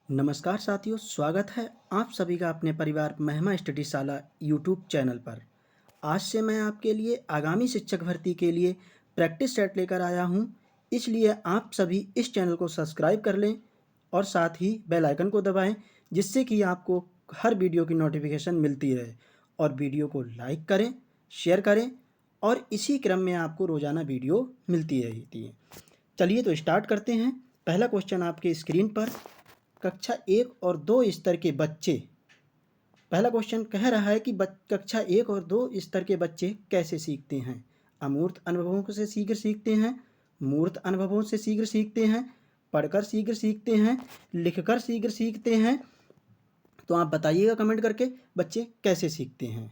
नमस्कार साथियों, स्वागत है आप सभी का अपने परिवार महिमा स्टडी शाला यूट्यूब चैनल पर। आज से मैं आपके लिए आगामी शिक्षक भर्ती के लिए प्रैक्टिस सेट लेकर आया हूं, इसलिए आप सभी इस चैनल को सब्सक्राइब कर लें और साथ ही बेल आइकन को दबाएं, जिससे कि आपको हर वीडियो की नोटिफिकेशन मिलती रहे। और वीडियो को लाइक करें, शेयर करें और इसी क्रम में आपको रोज़ाना वीडियो मिलती रहती है। चलिए तो स्टार्ट करते हैं। पहला क्वेश्चन आपके स्क्रीन पर, कक्षा 1 और 2 स्तर के बच्चे। पहला क्वेश्चन कह रहा है कि कक्षा 1 और 2 स्तर के बच्चे कैसे सीखते हैं। अमूर्त अनुभवों से शीघ्र सीखते हैं, मूर्त अनुभवों से शीघ्र सीखते हैं, पढ़कर शीघ्र सीखते हैं, लिखकर शीघ्र सीखते हैं। तो आप बताइएगा कमेंट करके बच्चे कैसे सीखते हैं।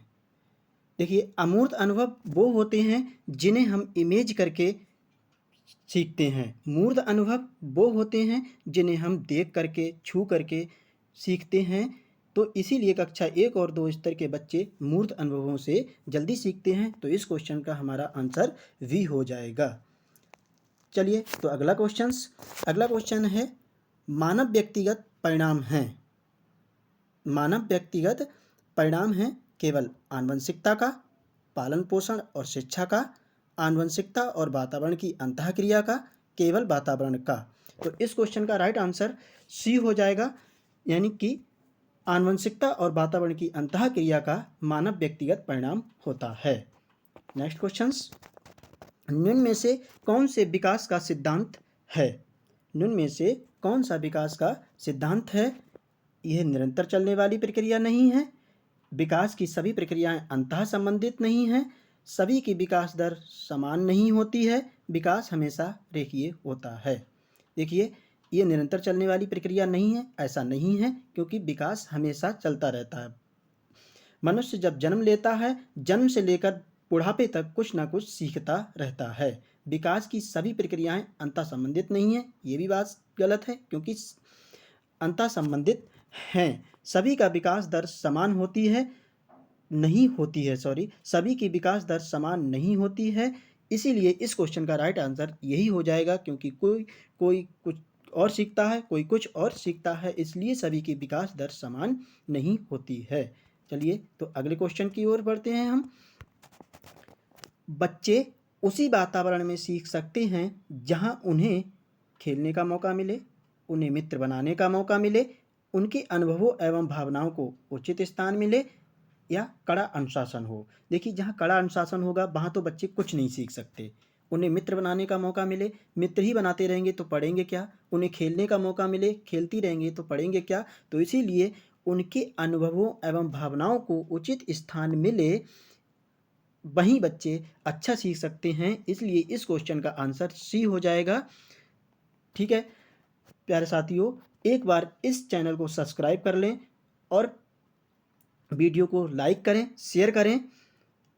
देखिए, अमूर्त अनुभव वो होते हैं जिन्हें हम इमेज करके सीखते हैं। मूर्त अनुभव वो होते हैं जिन्हें हम देख करके, छू करके सीखते हैं। तो इसीलिए कक्षा 1 और 2 स्तर के बच्चे मूर्त अनुभवों से जल्दी सीखते हैं। तो इस क्वेश्चन का हमारा आंसर वी हो जाएगा। चलिए तो अगला क्वेश्चन है, मानव व्यक्तिगत परिणाम हैं। मानव व्यक्तिगत परिणाम हैं केवल आनुवंशिकता का, पालन पोषण और शिक्षा का, आनुवंशिकता और वातावरण की अंतःक्रिया का, केवल वातावरण का। तो इस क्वेश्चन का राइट आंसर सी हो जाएगा, यानी कि आनुवंशिकता और वातावरण की अंतःक्रिया का मानव व्यक्तिगत परिणाम होता है। नेक्स्ट क्वेश्चन, निम्न में से कौन से विकास का सिद्धांत है। निम्न में से कौन सा विकास का सिद्धांत है। यह निरंतर चलने वाली प्रक्रिया नहीं है, विकास की सभी प्रक्रियाएं अंतः संबंधित नहीं हैं, सभी की विकास दर समान नहीं होती है, विकास हमेशा रेखीय होता है। देखिए, ये निरंतर चलने वाली प्रक्रिया नहीं है, ऐसा नहीं है, क्योंकि विकास हमेशा चलता रहता है। मनुष्य जब जन्म लेता है, जन्म से लेकर बुढ़ापे तक कुछ ना कुछ सीखता रहता है। विकास की सभी प्रक्रियाएं अंतः संबंधित नहीं है, ये भी बात गलत है, क्योंकि अंतः संबंधित हैं। सभी का विकास दर समान होती है, नहीं होती है, सभी की विकास दर समान नहीं होती है। इसीलिए इस क्वेश्चन का राइट आंसर यही हो जाएगा, क्योंकि कोई कोई कुछ और सीखता है, कोई कुछ और सीखता है, इसलिए सभी की विकास दर समान नहीं होती है। चलिए तो अगले क्वेश्चन की ओर बढ़ते हैं हम। बच्चे उसी वातावरण में सीख सकते हैं जहां उन्हें खेलने का मौका मिले, उन्हें मित्र बनाने का मौका मिले, उनके अनुभवों एवं भावनाओं को उचित स्थान मिले या कड़ा अनुशासन हो। देखिए, जहाँ कड़ा अनुशासन होगा वहाँ तो बच्चे कुछ नहीं सीख सकते। उन्हें मित्र बनाने का मौका मिले, मित्र ही बनाते रहेंगे तो पढ़ेंगे क्या। उन्हें खेलने का मौका मिले, खेलती रहेंगे तो पढ़ेंगे क्या। तो इसीलिए उनके अनुभवों एवं भावनाओं को उचित स्थान मिले, वहीं बच्चे अच्छा सीख सकते हैं। इसलिए इस क्वेश्चन का आंसर सी हो जाएगा। ठीक है प्यारे साथियों, एक बार इस चैनल को सब्सक्राइब कर लें और वीडियो को लाइक करें, शेयर करें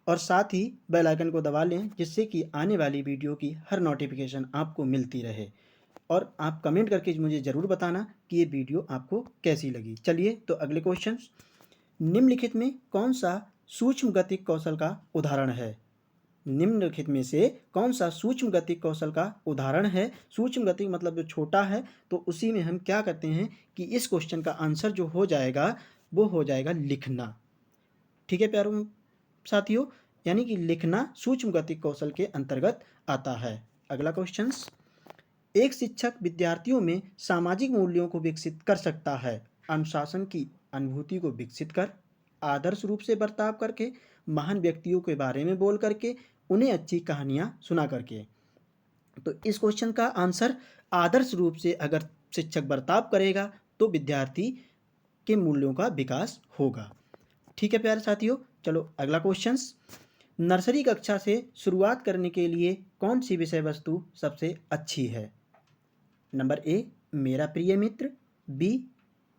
और साथ ही बेल आइकन को दबा लें, जिससे कि आने वाली वीडियो की हर नोटिफिकेशन आपको मिलती रहे। और आप कमेंट करके मुझे ज़रूर बताना कि ये वीडियो आपको कैसी लगी। चलिए तो अगले क्वेश्चन, निम्नलिखित में कौन सा सूक्ष्म गतिक कौशल का उदाहरण है। निम्नलिखित में से कौन सा सूक्ष्म गतिक कौशल का उदाहरण है। सूक्ष्म गतिक मतलब जो छोटा है, तो उसी में हम क्या करते हैं कि इस क्वेश्चन का आंसर जो हो जाएगा वो हो जाएगा लिखना। ठीक है प्यारों साथियों, यानी कि लिखना सूक्ष्म गतिक कौशल के अंतर्गत आता है। अगला क्वेश्चन, एक शिक्षक विद्यार्थियों में सामाजिक मूल्यों को विकसित कर सकता है अनुशासन की अनुभूति को विकसित कर, आदर्श रूप से बर्ताव करके, महान व्यक्तियों के बारे में बोल करके, उन्हें अच्छी कहानियाँ सुना करके। तो इस क्वेश्चन का आंसर आदर्श रूप से अगर शिक्षक बर्ताव करेगा तो विद्यार्थी के मूल्यों का विकास होगा। ठीक है प्यारे साथियों, चलो अगला क्वेश्चन, नर्सरी कक्षा से शुरुआत करने के लिए कौन सी विषय वस्तु सबसे अच्छी है। नंबर ए, मेरा प्रिय मित्र, बी,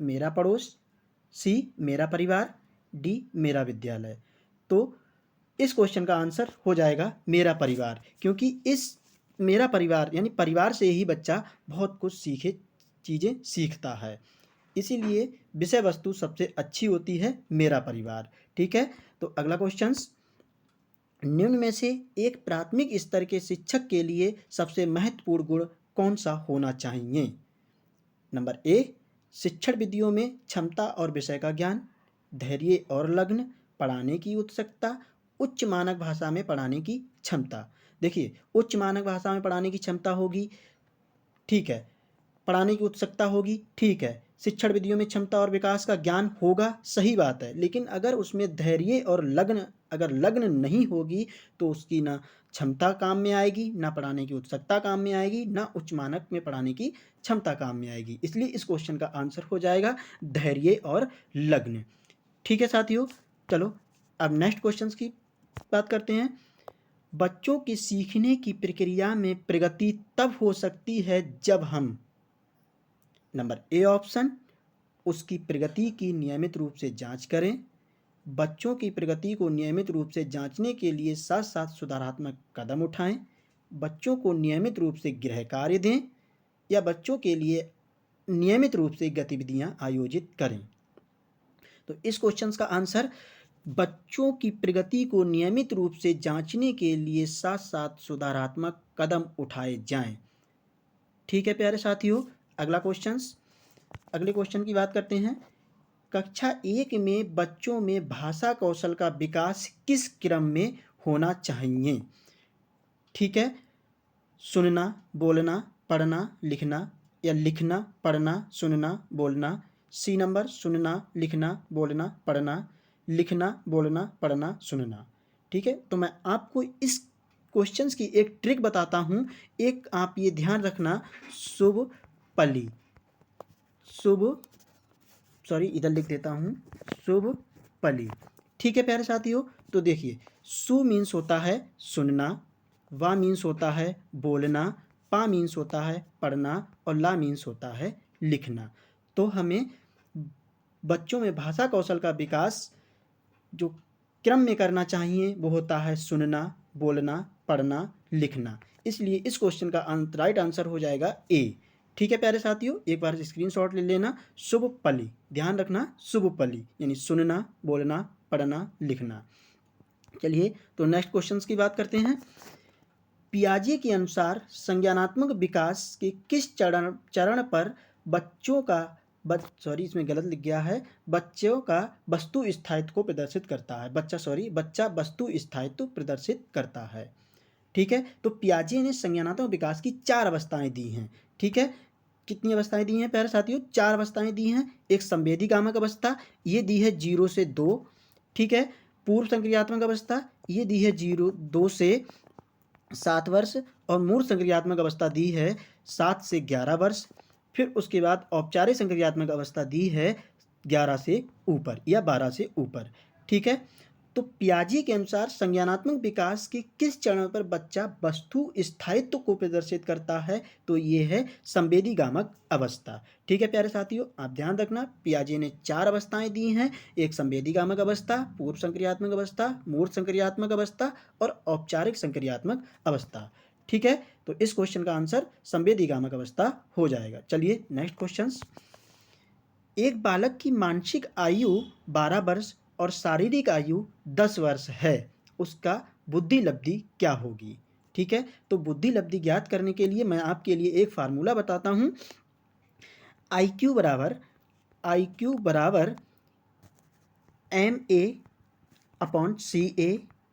मेरा पड़ोस, सी, मेरा परिवार, डी, मेरा विद्यालय। तो इस क्वेश्चन का आंसर हो जाएगा मेरा परिवार, क्योंकि इस मेरा परिवार यानी परिवार से ही बच्चा बहुत कुछ चीज़ें सीखता है। इसीलिए विषय वस्तु सबसे अच्छी होती है मेरा परिवार। ठीक है, तो अगला क्वेश्चन, निम्न में से एक प्राथमिक स्तर के शिक्षक के लिए सबसे महत्वपूर्ण गुण कौन सा होना चाहिए। नंबर ए, शिक्षण विधियों में क्षमता और विषय का ज्ञान, धैर्य और लग्न, पढ़ाने की उत्सुकता, उच्च मानक भाषा में पढ़ाने की क्षमता। देखिए, उच्च मानक भाषा में पढ़ाने की क्षमता होगी, ठीक है, पढ़ाने की उत्सुकता होगी, ठीक है, शिक्षण विधियों में क्षमता और विकास का ज्ञान होगा, सही बात है। लेकिन अगर उसमें धैर्य और लग्न, अगर लग्न नहीं होगी तो उसकी ना क्षमता काम में आएगी, ना पढ़ाने की उत्सुकता काम में आएगी, ना उच्च मानक में पढ़ाने की क्षमता काम में आएगी। इसलिए इस क्वेश्चन का आंसर हो जाएगा धैर्य और लग्न। ठीक है साथियों, चलो अब नेक्स्ट क्वेश्चन की बात करते हैं। बच्चों की सीखने की प्रक्रिया में प्रगति तब हो सकती है जब हम, नंबर ए ऑप्शन, उसकी प्रगति की नियमित रूप से जांच करें, बच्चों की प्रगति को नियमित रूप से जांचने के लिए साथ साथ सुधारात्मक कदम उठाएं, बच्चों को नियमित रूप से गृह कार्य दें, या बच्चों के लिए नियमित रूप से गतिविधियां आयोजित करें। तो इस क्वेश्चन का आंसर बच्चों की प्रगति को नियमित रूप से जांचने के लिए साथ साथ सुधारात्मक कदम उठाए जाएं। ठीक है प्यारे साथियों, अगले क्वेश्चन की बात करते हैं। कक्षा 1 में बच्चों में भाषा कौशल का विकास किस क्रम में होना चाहिए? ठीक है, सुनना, बोलना, पढ़ना, लिखना, या लिखना, पढ़ना, सुनना, बोलना। सी नंबर, सुनना, लिखना, बोलना, पढ़ना, लिखना, बोलना, पढ़ना, सुनना। ठीक है, तो मैं आपको इस क्वेश्चंस की एक ट्रिक बताता हूँ। एक आप ये ध्यान रखना, इधर लिख देता हूँ, शुभ पली। ठीक है प्यारे साथियों, तो देखिए, सु मीन्स होता है सुनना, वा मीन्स होता है बोलना, पा मीन्स होता है पढ़ना, और ला मीन्स होता है लिखना। तो हमें बच्चों में भाषा कौशल का विकास जो क्रम में करना चाहिए वो होता है सुनना, बोलना, पढ़ना, लिखना। इसलिए इस क्वेश्चन का राइट आंसर हो जाएगा ए। ठीक है प्यारे साथियों, एक बार स्क्रीनशॉट ले लेना। शुभ पली, ध्यान रखना, शुभ पली यानी सुनना, बोलना, पढ़ना, लिखना। चलिए तो नेक्स्ट क्वेश्चन की बात करते हैं। पियाजे के अनुसार संज्ञानात्मक विकास के किस चरण पर बच्चों का इसमें गलत लिख गया है, बच्चों का वस्तु स्थायित्व को प्रदर्शित करता है। बच्चा वस्तु स्थायित्व प्रदर्शित करता है। ठीक है, तो पियाजे ने संज्ञानात्मक विकास की 4 अवस्थाएं दी हैं। ठीक है, कितनी अवस्थाएं दी हैं प्यारे साथियों? 4 अवस्थाएं दी हैं। एक संवेदीगामक अवस्था, ये दी है 0 से 2। ठीक है, पूर्व संक्रियात्मक अवस्था, ये दी है 2 से 7 वर्ष, और मूर्त संक्रियात्मक अवस्था दी है 7 से 11 वर्ष। फिर उसके बाद औपचारिक संक्रियात्मक अवस्था दी है 11 से ऊपर या 12 से ऊपर। ठीक है, तो पियाजे के अनुसार संज्ञानात्मक विकास के किस चरण पर बच्चा वस्तु स्थायित्व को प्रदर्शित करता है? तो ये है संवेदीगामक अवस्था। ठीक है प्यारे साथियों, आप ध्यान रखना, पियाजे ने 4 अवस्थाएं दी हैं। एक संवेदीगामक अवस्था, पूर्व संक्रियात्मक अवस्था, मूर्त संक्रियात्मक अवस्था और औपचारिक संक्रियात्मक अवस्था। ठीक है, तो इस क्वेश्चन का आंसर संवेदीगामक अवस्था हो जाएगा। चलिए नेक्स्ट क्वेश्चन। एक बालक की मानसिक आयु 12 वर्ष और शारीरिक आयु 10 वर्ष है, उसका बुद्धि लब्धि क्या होगी? ठीक है, तो बुद्धि लब्धि ज्ञात करने के लिए मैं आपके लिए एक फार्मूला बताता हूँ। IQ बराबर MA/CA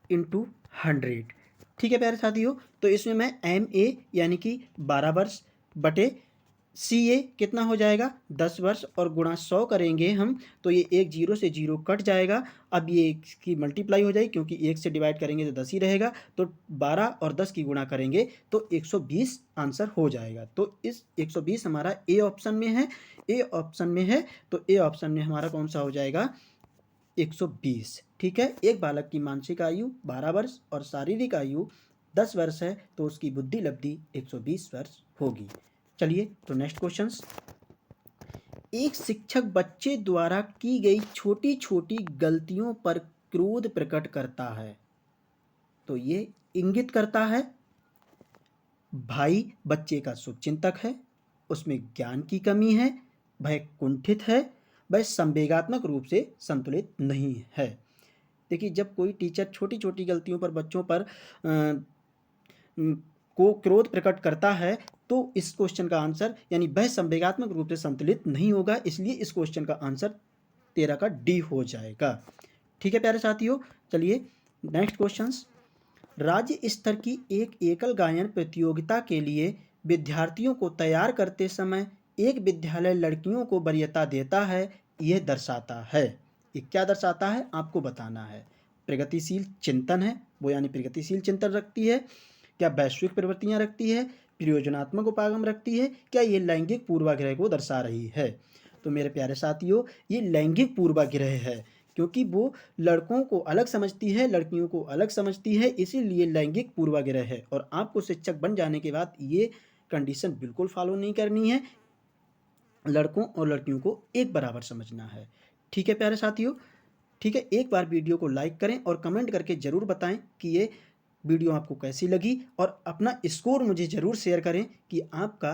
× 100। ठीक है प्यारे साथियों, तो इसमें मैं MA यानी कि 12 वर्ष बटे CA कितना हो जाएगा 10 वर्ष, और गुणा 100 करेंगे हम तो ये एक 0 से 0 कट जाएगा। अब ये की मल्टीप्लाई हो जाएगी, क्योंकि 1 से डिवाइड करेंगे तो 10 ही रहेगा, तो 12 और 10 की गुणा करेंगे तो 120 आंसर हो जाएगा। तो इस 120 हमारा ए ऑप्शन में है, तो ए ऑप्शन में हमारा कौन सा हो जाएगा 120। ठीक है, एक बालक की मानसिक आयु 12 वर्ष और शारीरिक आयु 10 वर्ष है, तो उसकी बुद्धि लब्धि 120 वर्ष होगी। चलिए तो नेक्स्ट क्वेश्चन। एक शिक्षक बच्चे द्वारा की गई छोटी छोटी गलतियों पर क्रोध प्रकट करता है, तो ये इंगित करता है भाई बच्चे का शुभचिंतक है, उसमें ज्ञान की कमी है, वह कुंठित है, वह संवेगात्मक रूप से संतुलित नहीं है। देखिए, जब कोई टीचर छोटी छोटी गलतियों पर बच्चों पर को क्रोध प्रकट करता है तो इस क्वेश्चन का आंसर यानी वह संवेगात्मक रूप से संतुलित नहीं होगा, इसलिए इस क्वेश्चन का आंसर 13 का डी हो जाएगा। ठीक है प्यारे साथियों, चलिए नेक्स्ट क्वेश्चन। राज्य स्तर की एक एकल गायन प्रतियोगिता के लिए विद्यार्थियों को तैयार करते समय एक विद्यालय लड़कियों को वरीयता देता है, यह दर्शाता है। ये क्या दर्शाता है आपको बताना है। प्रगतिशील चिंतन है वो, यानी प्रगतिशील चिंतन रखती है, क्या वैश्विक प्रवृत्तियां रखती है, प्रयोजनात्मक उपागम रखती है, क्या ये लैंगिक पूर्वाग्रह को दर्शा रही है। तो मेरे प्यारे साथियों, ये लैंगिक पूर्वाग्रह है, क्योंकि वो लड़कों को अलग समझती है, लड़कियों को अलग समझती है, इसीलिए लैंगिक पूर्वाग्रह है। और आपको शिक्षक बन जाने के बाद ये कंडीशन बिल्कुल फॉलो नहीं करनी है, लड़कों और लड़कियों को एक बराबर समझना है। ठीक है प्यारे साथियों, ठीक है, एक बार वीडियो को लाइक करें और कमेंट करके ज़रूर बताएं कि ये वीडियो आपको कैसी लगी, और अपना स्कोर मुझे ज़रूर शेयर करें कि आपका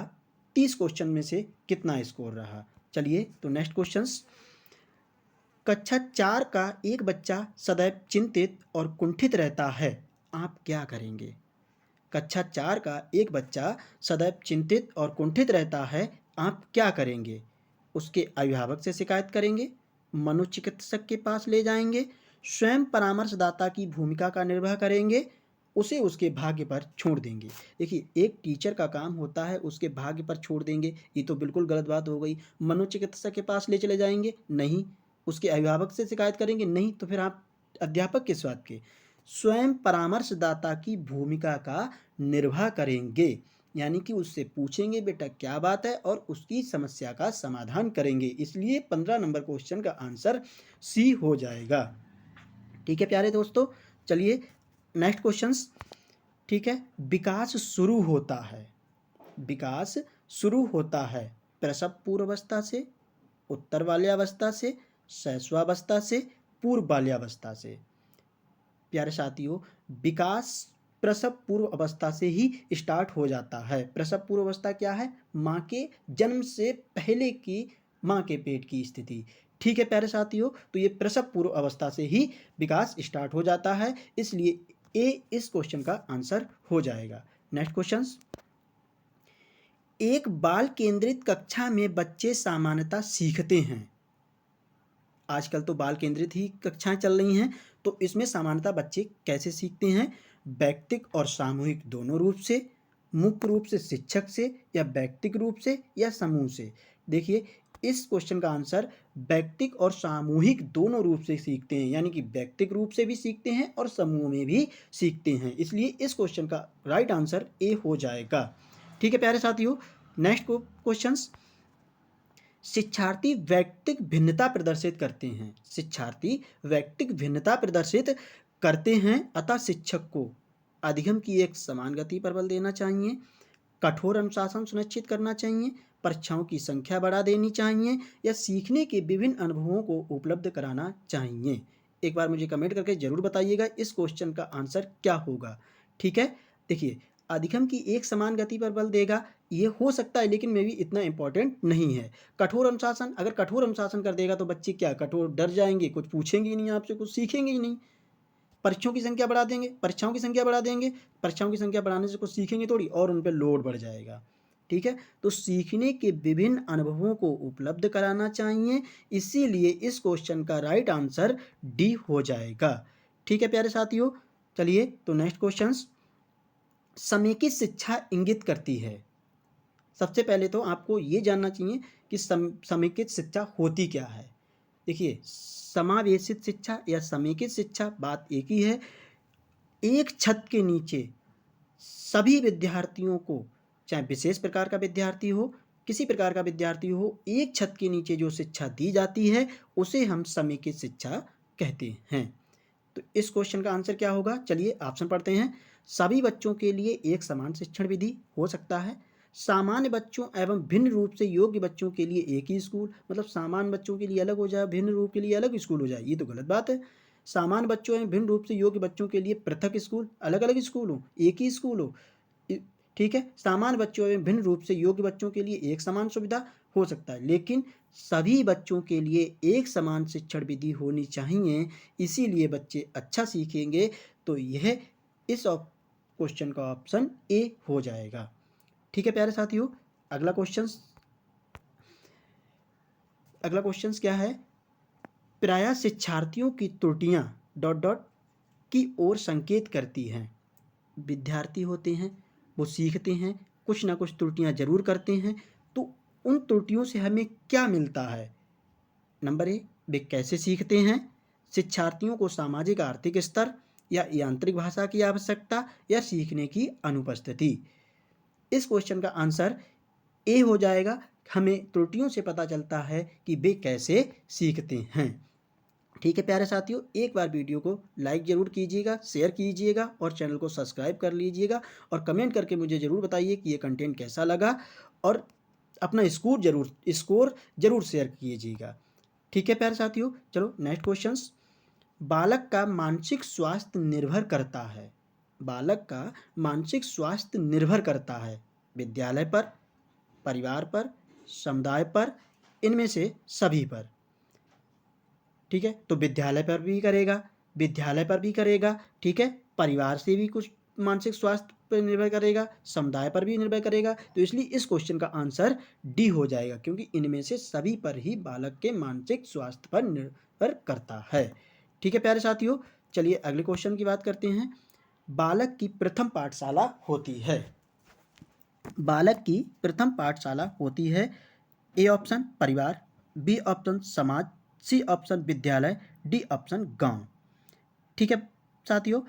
30 क्वेश्चन में से कितना स्कोर रहा। चलिए तो नेक्स्ट क्वेश्चन। कक्षा 4 का एक बच्चा सदैव चिंतित और कुंठित रहता है, आप क्या करेंगे। कक्षा 4 का एक बच्चा सदैव चिंतित और कुंठित रहता है, आप क्या करेंगे। उसके अभिभावक से शिकायत करेंगे, मनोचिकित्सक के पास ले जाएंगे, स्वयं परामर्शदाता की भूमिका का निर्वाह करेंगे, उसे उसके भाग्य पर छोड़ देंगे। देखिए, एक टीचर का काम होता है उसके भाग्य पर छोड़ देंगे, ये तो बिल्कुल गलत बात हो गई। मनोचिकित्सक के पास ले चले जाएंगे, नहीं। उसके अभिभावक से शिकायत करेंगे, नहीं। तो फिर आप अध्यापक किस बात के। स्वयं परामर्शदाता की भूमिका का निर्वाह करेंगे, यानी कि उससे पूछेंगे बेटा क्या बात है और उसकी समस्या का समाधान करेंगे। इसलिए 15 नंबर क्वेश्चन का आंसर सी हो जाएगा। ठीक है प्यारे दोस्तों, चलिए नेक्स्ट क्वेश्चंस। ठीक है, विकास शुरू होता है, विकास शुरू होता है प्रसव पूर्वावस्था से, उत्तर बाल्यावस्था से, शैशवावस्था से, पूर्व बाल्यावस्था से। प्यारे साथियों, विकास प्रसव पूर्व अवस्था से ही स्टार्ट हो जाता है। प्रसव पूर्व अवस्था क्या है, माँ के जन्म से पहले की माँ के पेट की स्थिति। ठीक है प्यारे साथियों, तो ये प्रसव पूर्व अवस्था से ही विकास स्टार्ट हो जाता है, इसलिए ए इस क्वेश्चन का आंसर हो जाएगा। Next question. एक बाल केंद्रित कक्षा में बच्चे सामान्यतः सीखते हैं। आजकल तो बाल केंद्रित ही कक्षाएं चल रही हैं, तो इसमें सामान्यतः बच्चे कैसे सीखते हैं। व्यक्तिक और सामूहिक दोनों रूप से, मुख्य रूप से शिक्षक से, या व्यक्तिक रूप से, या समूह से। देखिए, इस क्वेश्चन का आंसर व्यक्तिक और सामूहिक दोनों रूप से सीखते हैं, यानी कि व्यक्तिक रूप से भी सीखते हैं और समूह में भी सीखते हैं, इसलिए इस क्वेश्चन का राइट आंसर ए हो जाएगा। ठीक है प्यारे साथियों, नेक्स्ट क्वेश्चन। शिक्षार्थी व्यक्तिक भिन्नता प्रदर्शित करते हैं, शिक्षार्थी व्यक्तिक भिन्नता प्रदर्शित करते हैं, अतः शिक्षक को अधिगम की एक समान गति पर बल देना चाहिए, कठोर अनुशासन सुनिश्चित करना चाहिए, परीक्षाओं की संख्या बढ़ा देनी चाहिए, या सीखने के विभिन्न अनुभवों को उपलब्ध कराना चाहिए। एक बार मुझे कमेंट करके जरूर बताइएगा इस क्वेश्चन का आंसर क्या होगा। ठीक है, देखिए, अधिगम की एक समान गति पर बल देगा, ये हो सकता है, लेकिन मे भी इतना इंपॉर्टेंट नहीं है। कठोर अनुशासन, अगर कठोर अनुशासन कर देगा तो बच्चे क्या कठोर डर जाएंगे, कुछ पूछेंगे ही नहीं आपसे, कुछ सीखेंगे ही नहीं। परीक्षाओं की संख्या बढ़ा देंगे, परीक्षाओं की संख्या बढ़ा देंगे, परीक्षाओं की संख्या बढ़ाने से कुछ सीखेंगे थोड़ी, और उन पर लोड बढ़ जाएगा। ठीक है, तो सीखने के विभिन्न अनुभवों को उपलब्ध कराना चाहिए, इसीलिए इस क्वेश्चन का राइट आंसर डी हो जाएगा। ठीक है प्यारे साथियों, चलिए तो नेक्स्ट क्वेश्चन। समेकित शिक्षा इंगित करती है। सबसे पहले तो आपको ये जानना चाहिए कि समेकित शिक्षा होती क्या है। देखिए, समावेशित शिक्षा या समेकित शिक्षा बात एक ही है। एक छत के नीचे सभी विद्यार्थियों को, चाहे विशेष प्रकार का विद्यार्थी हो, किसी प्रकार का विद्यार्थी हो, एक छत के नीचे जो शिक्षा दी जाती है उसे हम समेकित शिक्षा कहते हैं। तो इस क्वेश्चन का आंसर क्या होगा, चलिए ऑप्शन पढ़ते हैं। सभी बच्चों के लिए एक समान शिक्षण विधि हो सकता है, सामान्य बच्चों एवं भिन्न रूप से योग्य बच्चों के लिए एक ही स्कूल, मतलब सामान्य बच्चों के लिए अलग हो जाए, भिन्न रूप के लिए अलग स्कूल हो जाए, ये तो गलत बात है। सामान्य बच्चों एवं भिन्न रूप से योग्य बच्चों के लिए पृथक स्कूल, अलग अलग स्कूल हो, एक ही स्कूल हो। ठीक है, सामान्य बच्चों एवं भिन्न रूप से योग्य बच्चों के लिए एक समान सुविधा हो सकता है, लेकिन सभी बच्चों के लिए एक समान शिक्षण विधि होनी चाहिए, इसीलिए बच्चे अच्छा सीखेंगे। तो यह इस क्वेश्चन का ऑप्शन ए हो जाएगा। ठीक है प्यारे साथियों, अगला क्वेश्चन क्या है, प्रायः शिक्षार्थियों की त्रुटियां डॉट डॉट की ओर संकेत करती हैं। विद्यार्थी होते हैं, वो सीखते हैं, कुछ ना कुछ त्रुटियां जरूर करते हैं, तो उन त्रुटियों से हमें क्या मिलता है। नंबर ए, वे कैसे सीखते हैं, शिक्षार्थियों को सामाजिक आर्थिक स्तर, या यांत्रिक भाषा की आवश्यकता, या सीखने की अनुपस्थिति। इस क्वेश्चन का आंसर ए हो जाएगा। हमें त्रुटियों से पता चलता है कि वे कैसे सीखते हैं। ठीक है प्यारे साथियों, एक बार वीडियो को लाइक ज़रूर कीजिएगा, शेयर कीजिएगा और चैनल को सब्सक्राइब कर लीजिएगा और कमेंट करके मुझे ज़रूर बताइए कि ये कंटेंट कैसा लगा और अपना स्कोर ज़रूर शेयर कीजिएगा। ठीक है प्यारे साथियों, चलो नेक्स्ट क्वेश्चन। बालक का मानसिक स्वास्थ्य निर्भर करता है, बालक का मानसिक स्वास्थ्य निर्भर करता है विद्यालय पर, परिवार पर, समुदाय पर, इनमें से सभी पर। ठीक है, तो विद्यालय पर भी करेगा, ठीक है, परिवार से भी कुछ मानसिक स्वास्थ्य पर निर्भर करेगा, समुदाय पर भी निर्भर करेगा। तो इसलिए इस क्वेश्चन का आंसर डी हो जाएगा, क्योंकि इनमें से सभी पर ही बालक के मानसिक स्वास्थ्य पर निर्भर करता है। ठीक है प्यारे साथियों, चलिए अगले क्वेश्चन की बात करते हैं। बालक की प्रथम पाठशाला होती है, बालक की प्रथम पाठशाला होती है। ए ऑप्शन परिवार, बी ऑप्शन समाज, सी ऑप्शन विद्यालय, डी ऑप्शन गांव। ठीक है साथियों,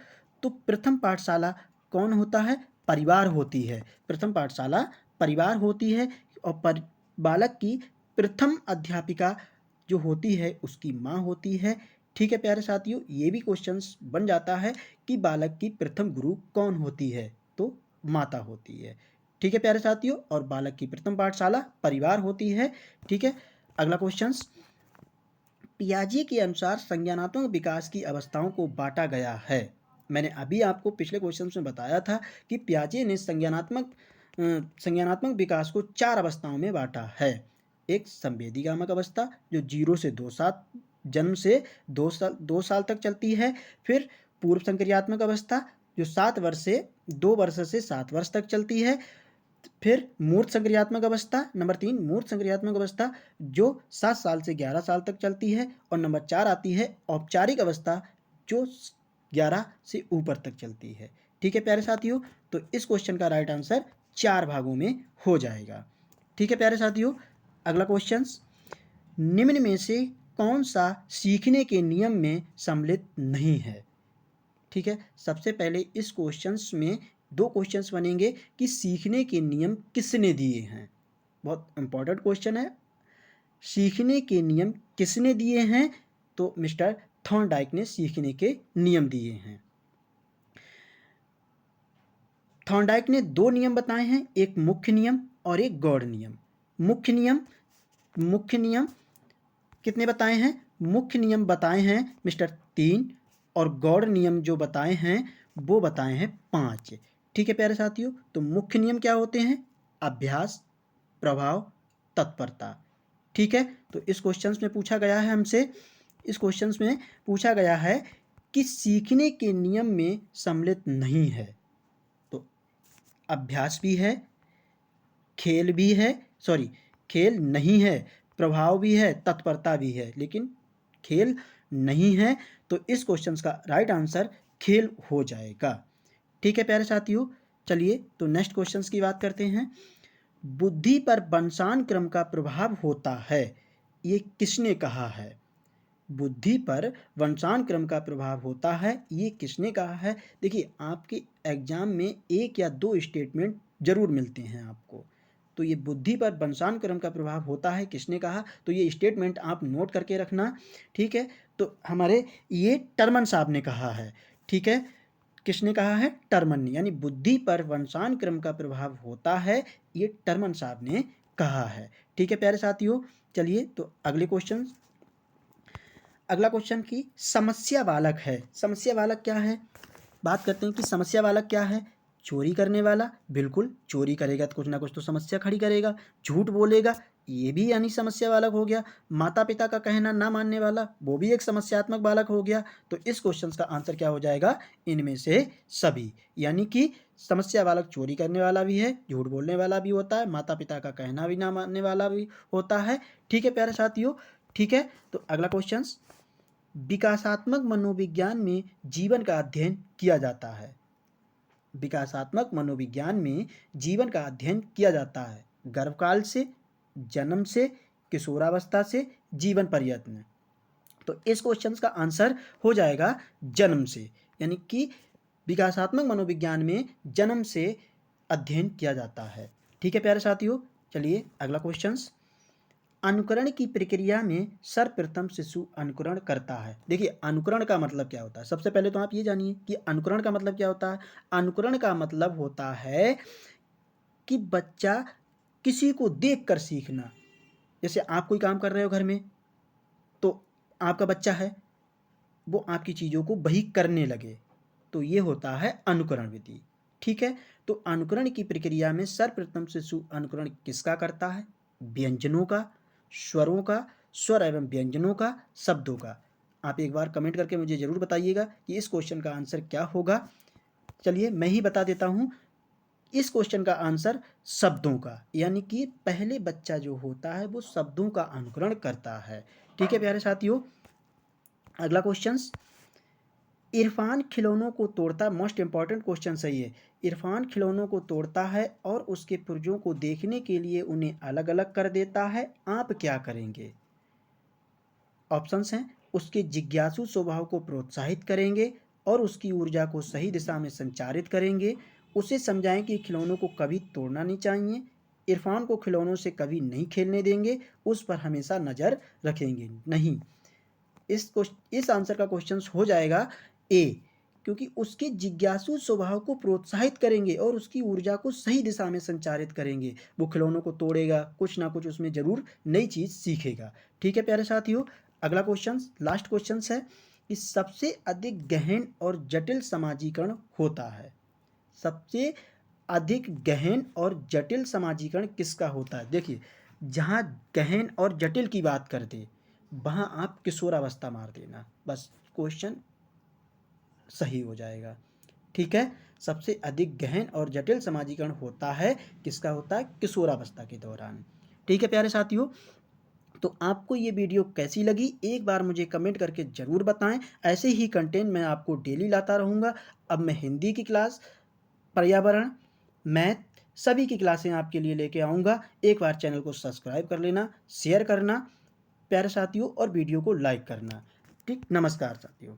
तो प्रथम पाठशाला कौन होता है, परिवार होती है। प्रथम पाठशाला परिवार होती है और बालक की प्रथम अध्यापिका जो होती है उसकी माँ होती है। ठीक है प्यारे साथियों, ये भी क्वेश्चन बन जाता है कि बालक की प्रथम गुरु कौन होती है, तो माता होती है। ठीक है प्यारे साथियों, और बालक की प्रथम पाठशाला परिवार होती है। ठीक है, अगला क्वेश्चन, पियाजे के अनुसार संज्ञानात्मक विकास की अवस्थाओं को बांटा गया है। मैंने अभी आपको पिछले क्वेश्चन में बताया था कि पियाजे ने संज्ञानात्मक विकास को 4 अवस्थाओं में बांटा है। एक संवेदीगामक अवस्था जो 0 से 2 साल, जन्म से 2 साल तक चलती है। फिर पूर्व संक्रियात्मक अवस्था जो 2 वर्ष से 7 वर्ष तक चलती है। फिर मूर्त संक्रियात्मक अवस्था, नंबर 3 मूर्त संक्रियात्मक अवस्था जो 7 साल से 11 साल तक चलती है। और नंबर 4 आती है औपचारिक अवस्था जो 11 से ऊपर तक चलती है। ठीक है प्यारे साथियों, तो इस क्वेश्चन का राइट आंसर 4 भागों में हो जाएगा। ठीक है प्यारे साथियों, अगला क्वेश्चन, निम्न में से कौन सा सीखने के नियम में सम्मिलित नहीं है। ठीक है, सबसे पहले इस क्वेश्चंस में 2 क्वेश्चंस बनेंगे कि सीखने के नियम किसने दिए हैं। बहुत इंपॉर्टेंट क्वेश्चन है, सीखने के नियम किसने दिए हैं, तो मिस्टर थॉर्नडाइक ने सीखने के नियम दिए हैं। थॉर्नडाइक ने 2 नियम बताए हैं, एक मुख्य नियम और एक गौड़ नियम। मुख्य नियम कितने बताए हैं, मुख्य नियम बताए हैं मिस्टर 3 और गौड़ नियम जो बताए हैं वो बताए हैं 5। ठीक है प्यारे साथियों, तो मुख्य नियम क्या होते हैं, अभ्यास, प्रभाव, तत्परता। ठीक है, तो इस क्वेश्चंस में पूछा गया है हमसे, इस क्वेश्चंस में पूछा गया है कि सीखने के नियम में सम्मिलित नहीं है, तो अभ्यास भी है, खेल भी है, खेल नहीं है, प्रभाव भी है, तत्परता भी है, लेकिन खेल नहीं है। तो इस क्वेश्चन का राइट आंसर खेल हो जाएगा। ठीक है प्यारे साथियों, चलिए तो नेक्स्ट क्वेश्चन की बात करते हैं। बुद्धि पर वंशान क्रम का प्रभाव होता है, ये किसने कहा है। बुद्धि पर वंशान क्रम का प्रभाव होता है, ये किसने कहा है। देखिए, आपके एग्जाम में 1 या 2 स्टेटमेंट जरूर मिलते हैं आपको, तो ये बुद्धि पर वंशान क्रम का प्रभाव होता है किसने कहा, तो ये स्टेटमेंट आप नोट करके रखना। ठीक है, तो हमारे ये टर्मन साहब ने कहा है। ठीक है, किसने कहा है, टर्मन ने, यानी बुद्धि पर वंशान क्रम का प्रभाव होता है, ये टर्मन साहब ने कहा है। ठीक है प्यारे साथियों, चलिए तो अगला क्वेश्चन की समस्या बालक है। समस्या बालक क्या है, बात करते हैं कि समस्या बालक क्या है। चोरी करने वाला, बिल्कुल चोरी करेगा तो कुछ ना कुछ तो समस्या खड़ी करेगा। झूठ बोलेगा, ये भी यानी समस्या बालक हो गया। माता पिता का कहना ना मानने वाला, वो भी एक समस्यात्मक बालक हो गया। तो इस क्वेश्चन का आंसर क्या हो जाएगा, इनमें से सभी, यानी कि समस्या बालक चोरी करने वाला भी है, झूठ बोलने वाला भी होता है, माता पिता का कहना भी ना मानने वाला भी होता है। ठीक है प्यारे साथियों, ठीक है। तो अगला क्वेश्चन, विकासात्मक मनोविज्ञान में जीवन का अध्ययन किया जाता है। विकासात्मक मनोविज्ञान में जीवन का अध्ययन किया जाता है गर्भकाल से, जन्म से, किशोरावस्था से, जीवन पर्यंत में। तो इस क्वेश्चन का आंसर हो जाएगा जन्म से, यानी कि विकासात्मक मनोविज्ञान में जन्म से अध्ययन किया जाता है। ठीक है प्यारे साथियों, चलिए अगला क्वेश्चन, अनुकरण की प्रक्रिया में सर्वप्रथम शिशु अनुकरण करता है। देखिए अनुकरण का मतलब क्या होता है, सबसे पहले तो आप ये जानिए कि अनुकरण का मतलब क्या होता है। अनुकरण का मतलब होता है कि बच्चा किसी को देखकर सीखना। जैसे आप कोई काम कर रहे हो घर में, तो आपका बच्चा है, वो आपकी चीज़ों को वही करने लगे, तो ये होता है अनुकरण विधि। ठीक है, तो अनुकरण की प्रक्रिया में सर्वप्रथम शिशु अनुकरण किसका करता है? व्यंजनों का, स्वरों का, स्वर एवं व्यंजनों का, शब्दों का। आप एक बार कमेंट करके मुझे ज़रूर बताइएगा कि इस क्वेश्चन का आंसर क्या होगा। चलिए मैं ही बता देता हूँ, इस क्वेश्चन का आंसर शब्दों का, यानी कि पहले बच्चा जो होता है वो शब्दों का अनुकरण करता है। ठीक है प्यारे साथियों, अगला क्वेश्चन, इरफान खिलौनों को तोड़ता, मोस्ट इंपॉर्टेंट क्वेश्चन सही है। इरफान खिलौनों को तोड़ता है और उसके पुर्जों को देखने के लिए उन्हें अलग अलग कर देता है, आप क्या करेंगे? ऑप्शंस हैं, उसके जिज्ञासु स्वभाव को प्रोत्साहित करेंगे और उसकी ऊर्जा को सही दिशा में संचारित करेंगे, उसे समझाएं कि खिलौनों को कभी तोड़ना नहीं चाहिए, इरफान को खिलौनों से कभी नहीं खेलने देंगे, उस पर हमेशा नज़र रखेंगे। नहीं, इस आंसर का क्वेश्चन हो जाएगा ए, क्योंकि उसके जिज्ञासु स्वभाव को प्रोत्साहित करेंगे और उसकी ऊर्जा को सही दिशा में संचारित करेंगे। वो खिलौनों को तोड़ेगा, कुछ ना कुछ उसमें ज़रूर नई चीज़ सीखेगा। ठीक है प्यारे साथियों, अगला क्वेश्चन, लास्ट क्वेश्चन है कि सबसे अधिक गहन और जटिल समाजीकरण होता है। सबसे अधिक गहन और जटिल समाजीकरण किसका होता है? देखिए जहाँ गहन और जटिल की बात कर दे वहाँ आप किशोरावस्था मार देना, बस क्वेश्चन सही हो जाएगा। ठीक है, सबसे अधिक गहन और जटिल समाजीकरण होता है, किसका होता है? किशोरावस्था के दौरान। ठीक है प्यारे साथियों, तो आपको ये वीडियो कैसी लगी एक बार मुझे कमेंट करके ज़रूर बताएं। ऐसे ही कंटेंट मैं आपको डेली लाता रहूँगा। अब मैं हिंदी की क्लास, पर्यावरण, मैथ, सभी की क्लासें आपके लिए लेके आऊँगा। एक बार चैनल को सब्सक्राइब कर लेना, शेयर करना प्यारे साथियों, और वीडियो को लाइक करना। ठीक, नमस्कार साथियों।